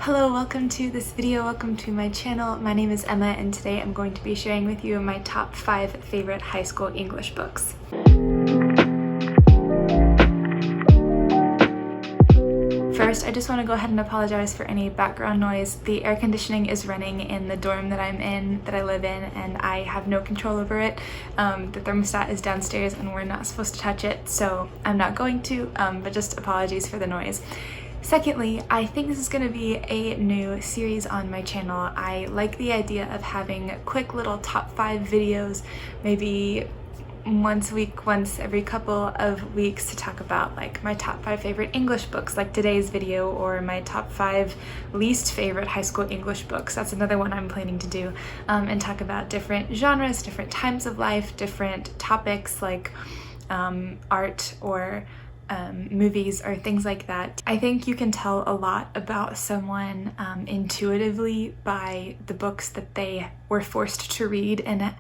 Hello, welcome to this video, welcome to my channel. My name is Emma and today I'm going to be sharing with you my top 5 favorite high school English books. First, I just want to go ahead and apologize for any background noise. The air conditioning is running in the dorm that I'm in, that I live in, and I have no control over it. The thermostat is downstairs and we're not supposed to touch it, so I'm not going to, but just apologies for the noise. Secondly, I think this is going to be a new series on my channel. I like the idea of having quick little top 5 videos, maybe once a week, once every couple of weeks, to talk about like my top 5 favorite English books, like today's video, or my top 5 least favorite high school English books. That's another one I'm planning to do, and talk about different genres, different times of life, different topics like art or movies or things like that. I think you can tell a lot about someone intuitively by the books that they were forced to read and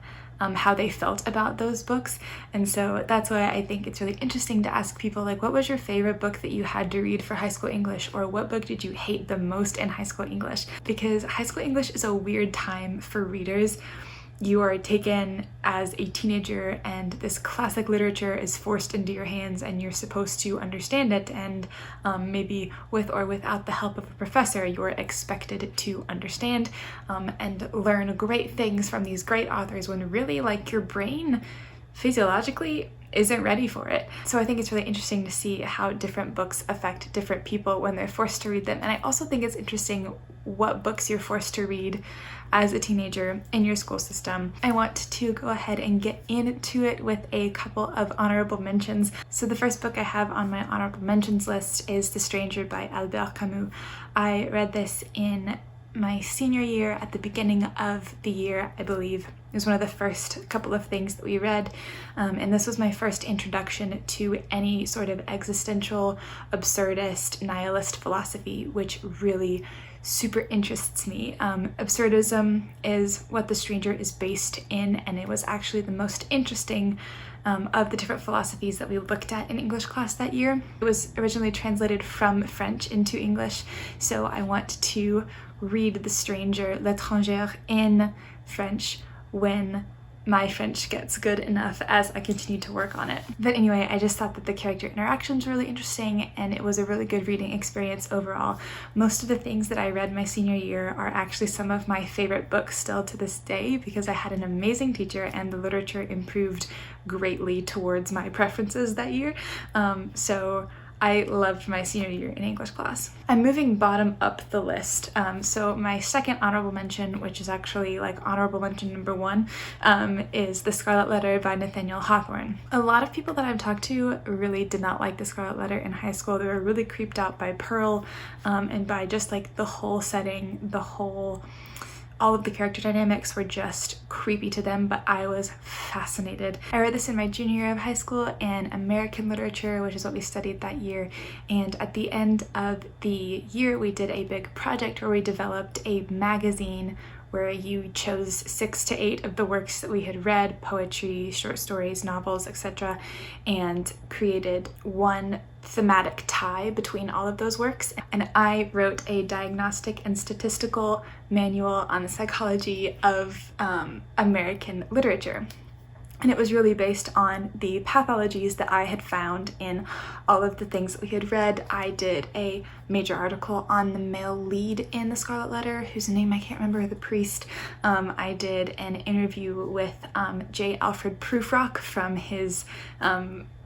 how they felt about those books. And so that's why I think it's really interesting to ask people, like, what was your favorite book that you had to read for high school English, or what book did you hate the most in high school English? Because high school English is a weird time for readers. You are taken as a teenager and this classic literature is forced into your hands and you're supposed to understand it, and maybe with or without the help of a professor, you're expected to understand and learn great things from these great authors, when really, like, your brain physiologically isn't ready for it. So I think it's really interesting to see how different books affect different people when they're forced to read them. And I also think it's interesting what books you're forced to read as a teenager in your school system. I want to go ahead and get into it with a couple of honorable mentions. So the first book I have on my honorable mentions list is The Stranger by Albert Camus. I read this in my senior year, at the beginning of the year, I believe. It was one of the first couple of things that we read, and this was my first introduction to any sort of existential, absurdist, nihilist philosophy, which really super interests me. Absurdism is what The Stranger is based in, and it was actually the most interesting of the different philosophies that we looked at in English class that year. It was originally translated from French into English, so I want to read The Stranger, L'étrangère, in French when my French gets good enough as I continue to work on it. But anyway, I just thought that the character interactions were really interesting and it was a really good reading experience overall. Most of the things that I read my senior year are actually some of my favorite books still to this day, because I had an amazing teacher and the literature improved greatly towards my preferences that year. So I loved my senior year in English class. I'm moving bottom up the list. So my second honorable mention, which is actually like honorable mention number 1, is The Scarlet Letter by Nathaniel Hawthorne. A lot of people that I've talked to really did not like The Scarlet Letter in high school. They were really creeped out by Pearl and by just like the whole setting, all of the character dynamics were just creepy to them, but I was fascinated. I read this in my junior year of high school in American literature, which is what we studied that year, and at the end of the year we did a big project where we developed a magazine where you chose 6 to 8 of the works that we had read, poetry, short stories, novels, etc., and created one thematic tie between all of those works. And I wrote a diagnostic and statistical manual on the psychology of American literature. And it was really based on the pathologies that I had found in all of the things that we had read. I did a major article on the male lead in The Scarlet Letter, whose name I can't remember, the priest. I did an interview with J. Alfred Prufrock from his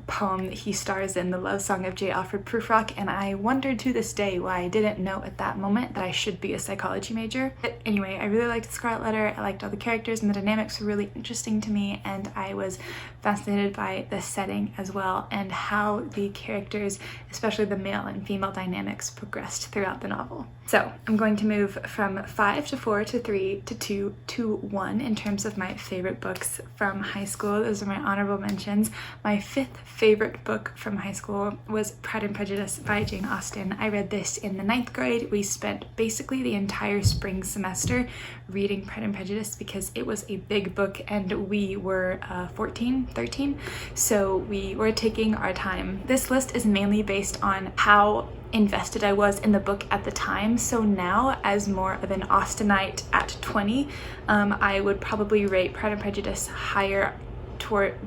poem that he stars in, The Love Song of J. Alfred Prufrock, and I wondered to this day why I didn't know at that moment that I should be a psychology major. But anyway, I really liked The Scarlet Letter. I liked all the characters and the dynamics were really interesting to me, and I was fascinated by the setting as well and how the characters, especially the male and female dynamics, progressed throughout the novel. So I'm going to move from 5 to 4 to 3 to 2 to 1 in terms of my favorite books from high school. Those are my honorable mentions. My 5th favorite book from high school was Pride and Prejudice by Jane Austen. I read this in the 9th grade. We spent basically the entire spring semester reading Pride and Prejudice because it was a big book and we were 13, so we were taking our time. This list is mainly based on how invested I was in the book at the time. So now, as more of an Austenite at 20, I would probably rate Pride and Prejudice higher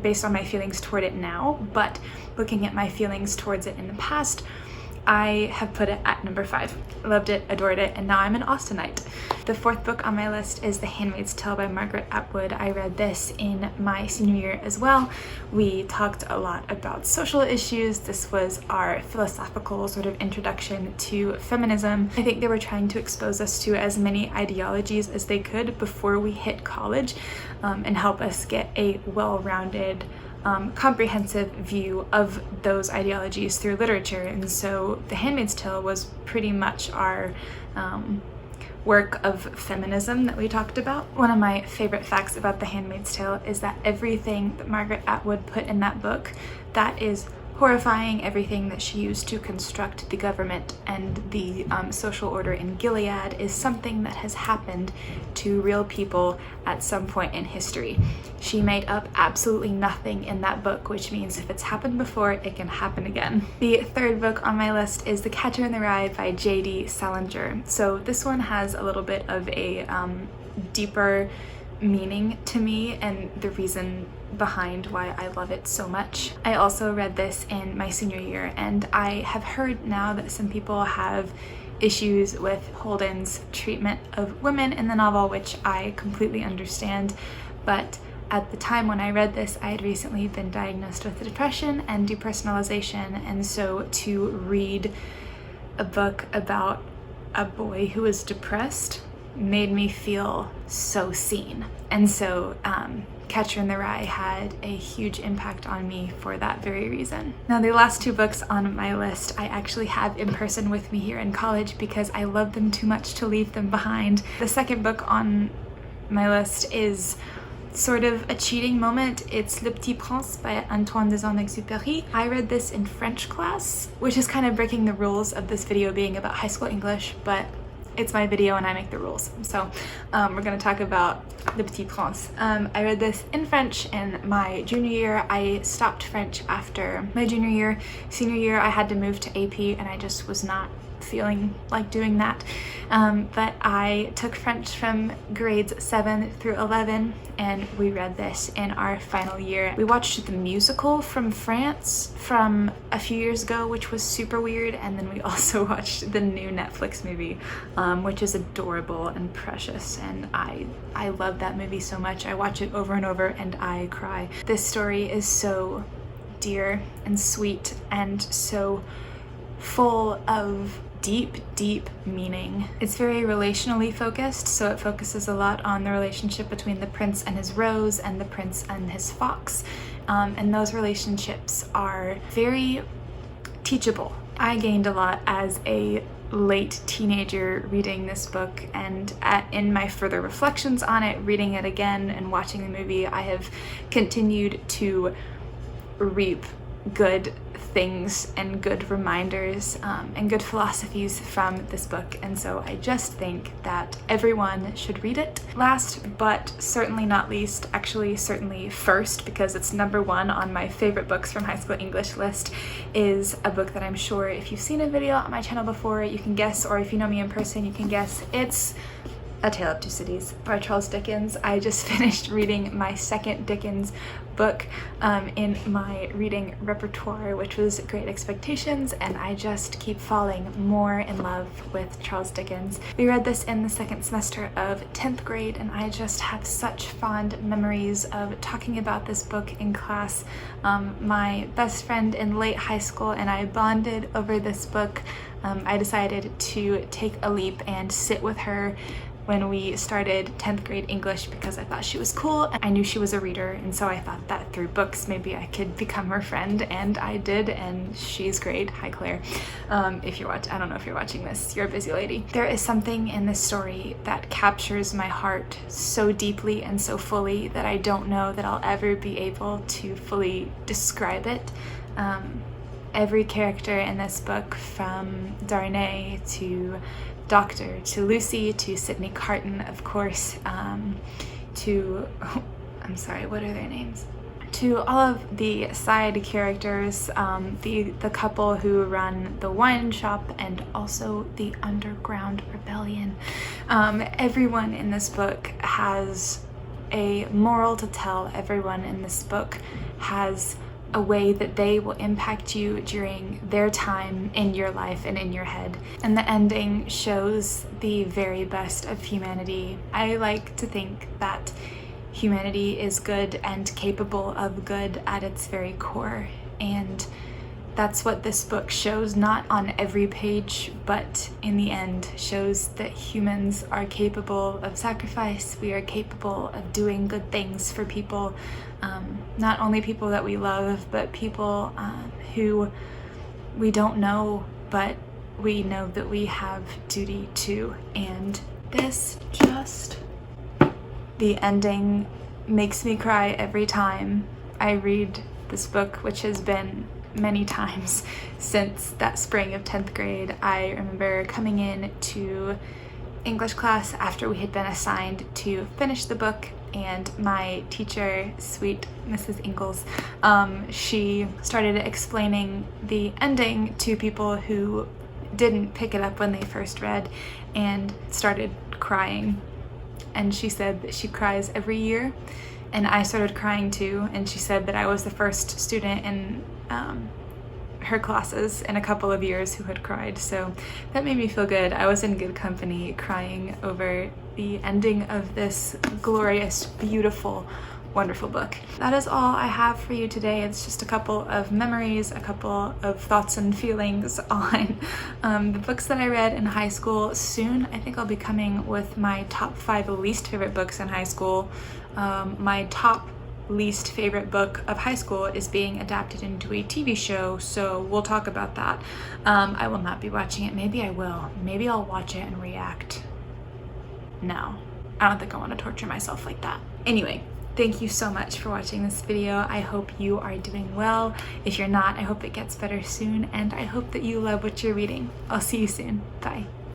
based on my feelings toward it now, but looking at my feelings towards it in the past, I have put it at number 5. Loved it, adored it, and now I'm an Austenite. The 4th book on my list is The Handmaid's Tale by Margaret Atwood. I read this in my senior year as well. We talked a lot about social issues. This was our philosophical sort of introduction to feminism. I think they were trying to expose us to as many ideologies as they could before we hit college, and help us get a well-rounded comprehensive view of those ideologies through literature. And so The Handmaid's Tale was pretty much our work of feminism that we talked about. One of my favorite facts about The Handmaid's Tale is that everything that Margaret Atwood put in that book that is horrifying, everything that she used to construct the government and the social order in Gilead, is something that has happened to real people at some point in history. She made up absolutely nothing in that book, which means if it's happened before, it can happen again. The 3rd book on my list is The Catcher in the Rye by J.D. Salinger. So this one has a little bit of a deeper meaning to me, and the reason behind why I love it so much. I also read this in my senior year, and I have heard now that some people have issues with Holden's treatment of women in the novel, which I completely understand, but at the time when I read this, I had recently been diagnosed with depression and depersonalization, and so to read a book about a boy who is depressed made me feel so seen. And so Catcher in the Rye had a huge impact on me for that very reason. Now, the last 2 books on my list I actually have in person with me here in college because I love them too much to leave them behind. The 2nd book on my list is sort of a cheating moment. It's Le Petit Prince by Antoine de Saint-Exupéry. I read this in French class, which is kind of breaking the rules of this video being about high school English, but it's my video and I make the rules. So we're gonna talk about Le Petit Prince. I read this in French in my junior year. I stopped French after my junior year. Senior year, I had to move to AP and I just was not feeling like doing that. But I took French from grades 7 through 11 and we read this in our final year. We watched the musical from France from a few years ago, which was super weird, and then we also watched the new Netflix movie, which is adorable and precious, and I love that movie so much. I watch it over and over and I cry. This story is so dear and sweet and so full of deep meaning. It's very relationally focused, so it focuses a lot on the relationship between the prince and his rose and the prince and his fox, and those relationships are very teachable. I gained a lot as a late teenager reading this book, and in my further reflections on it, reading it again and watching the movie, I have continued to reap good things and good reminders and good philosophies from this book, and so I just think that everyone should read it. Last but certainly not least, actually certainly first, because it's number 1 on my favorite books from high school English list, is a book that I'm sure if you've seen a video on my channel before you can guess, or if you know me in person you can guess. It's A Tale of Two Cities by Charles Dickens. I just finished reading my 2nd Dickens book in my reading repertoire, which was Great Expectations, and I just keep falling more in love with Charles Dickens. We read this in the 2nd semester of 10th grade, and I just have such fond memories of talking about this book in class. My best friend in late high school and I bonded over this book. I decided to take a leap and sit with her when we started 10th grade English because I thought she was cool and I knew she was a reader, and so I thought that through books maybe I could become her friend, and I did, and she's great. Hi Claire. If you're watching, I don't know if you're watching this, you're a busy lady. There is something in this story that captures my heart so deeply and so fully that I don't know that I'll ever be able to fully describe it. Every character in this book, from Darnay to Doctor to Lucy to Sydney Carton, of course, to, I'm sorry, what are their names? To all of the side characters, the couple who run the wine shop and also the underground rebellion, everyone in this book has a moral to tell. Everyone in this book has a way that they will impact you during their time in your life and in your head. And the ending shows the very best of humanity. I like to think that humanity is good and capable of good at its very core, and that's what this book shows, not on every page, but in the end shows that humans are capable of sacrifice. We are capable of doing good things for people, not only people that we love, but people who we don't know, but we know that we have duty to. And this just... the ending makes me cry every time I read this book, which has been many times since that spring of 10th grade. I remember coming in to English class after we had been assigned to finish the book, and my teacher, sweet Mrs. Ingalls, she started explaining the ending to people who didn't pick it up when they first read and started crying. And she said that she cries every year, and I started crying too, and she said that I was the first student in her classes in a couple of years who had cried, so that made me feel good. I was in good company crying over the ending of this glorious, beautiful, wonderful book. That is all I have for you today. It's just a couple of memories, a couple of thoughts and feelings on the books that I read in high school. Soon I think I'll be coming with my top 5 least favorite books in high school. My top least favorite book of high school is being adapted into a TV show, so we'll talk about that. I will not be watching it. Maybe I will. Maybe I'll watch it and react. No, I don't think I want to torture myself like that. Anyway, thank you so much for watching this video. I hope you are doing well. If you're not, I hope it gets better soon, and I hope that you love what you're reading. I'll see you soon. Bye.